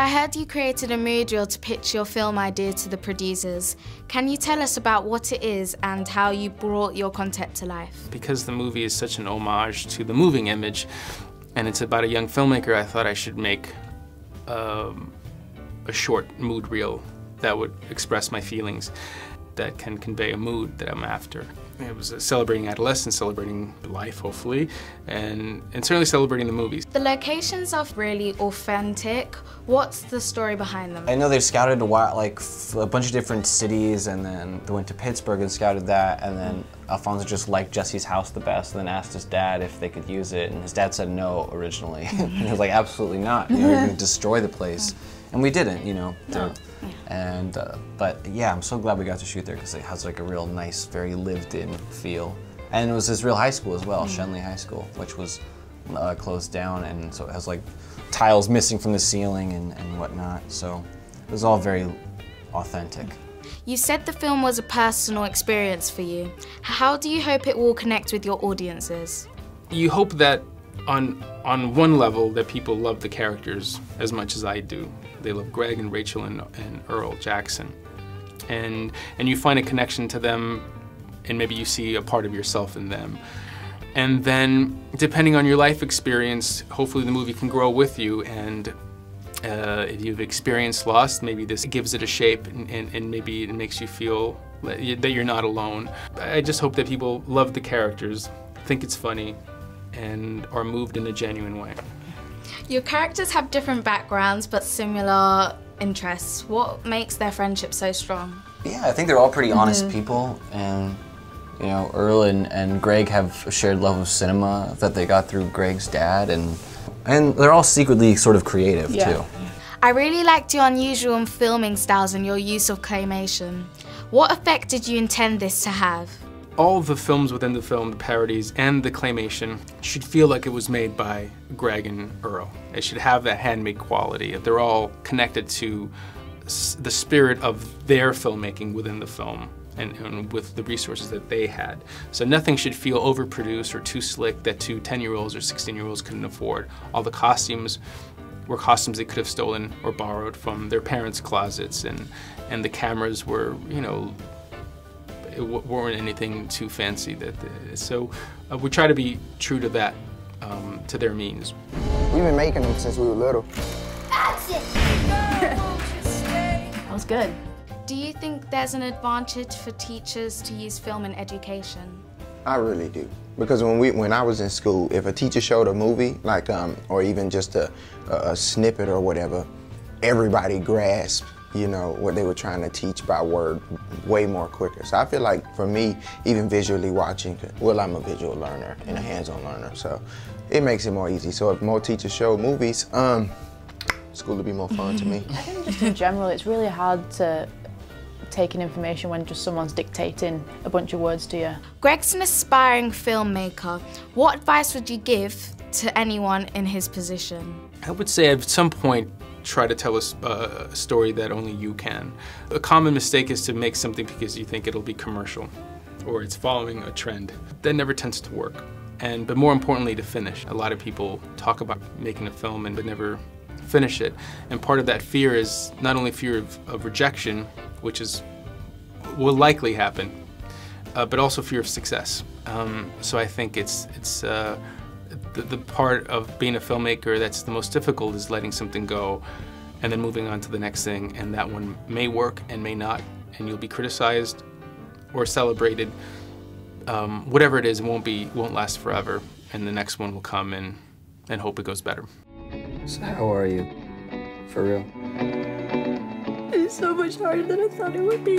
I heard you created a mood reel to pitch your film idea to the producers. Can you tell us about what it is and how you brought your concept to life? Because the movie is such an homage to the moving image, and it's about a young filmmaker, I thought I should make a short mood reel that would express my feelings, that can convey a mood that I'm after. It was celebrating adolescence, celebrating life, hopefully, and certainly celebrating the movies. The locations are really authentic. What's the story behind them? I know they scouted a bunch of different cities, and then they went to Pittsburgh and scouted that, and then Alfonso just liked Jesse's house the best, and then asked his dad if they could use it, and his dad said no originally. And he was like, absolutely not, you know, you're gonna destroy the place. And we didn't, you know. No. And, but yeah, I'm so glad we got to shoot there because it has like a real nice, very lived-in feel. And it was this real high school as well, Shenley High School, which was closed down, and so it has like tiles missing from the ceiling and whatnot. So it was all very authentic. You said the film was a personal experience for you. How do you hope it will connect with your audiences? You hope that on one level that people love the characters as much as I do. They love Greg and Rachel and Earl Jackson. And you find a connection to them, and maybe you see a part of yourself in them. And then, depending on your life experience, hopefully the movie can grow with you, and if you've experienced loss, maybe this gives it a shape, and maybe it makes you feel that you're not alone. I just hope that people love the characters, think it's funny, and are moved in a genuine way. Your characters have different backgrounds but similar interests. What makes their friendship so strong? Yeah, I think they're all pretty honest people, and you know, Earl and Greg have a shared love of cinema that they got through Greg's dad, and they're all secretly sort of creative too. I really liked your unusual filming styles and your use of claymation. What effect did you intend this to have? All the films within the film, the parodies and the claymation, should feel like it was made by Greg and Earl. It should have that handmade quality. They're all connected to the spirit of their filmmaking within the film and with the resources that they had. So nothing should feel overproduced or too slick that two 10-year-olds or 16-year-olds couldn't afford. All the costumes were costumes they could have stolen or borrowed from their parents' closets, and the cameras were, you know, it weren't anything too fancy. So we try to be true to that, to their means. We've been making them since we were little. That's it! That was good. Do you think there's an advantage for teachers to use film in education? I really do. Because when I was in school, if a teacher showed a movie, like, or even just a snippet or whatever, everybody grasped, you know, what they were trying to teach by word way more quicker. So I feel like for me, even visually watching, well, I'm a visual learner and a hands-on learner, so it makes it more easy. So if more teachers show movies, school would be more fun to me. I think just in general, it's really hard to take in information when just someone's dictating a bunch of words to you. Greg's an aspiring filmmaker. What advice would you give to anyone in his position? I would say at some point, try to tell a story that only you can. A common mistake is to make something because you think it'll be commercial or it's following a trend. That never tends to work. But more importantly, to finish. A lot of people talk about making a film but never finish it. And part of that fear is not only fear of rejection, which will likely happen, but also fear of success. So I think it's the part of being a filmmaker that's the most difficult is letting something go and then moving on to the next thing, and that one may work and may not, and you'll be criticized or celebrated. Whatever it is, it won't last forever, and the next one will come and hope it goes better. So how are you? For real? It's so much harder than I thought it would be.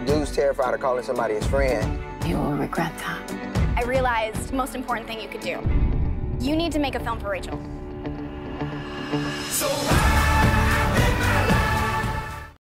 Dude's terrified of calling somebody his friend. You will regret that. I realized the most important thing you could do. You need to make a film for Rachel. So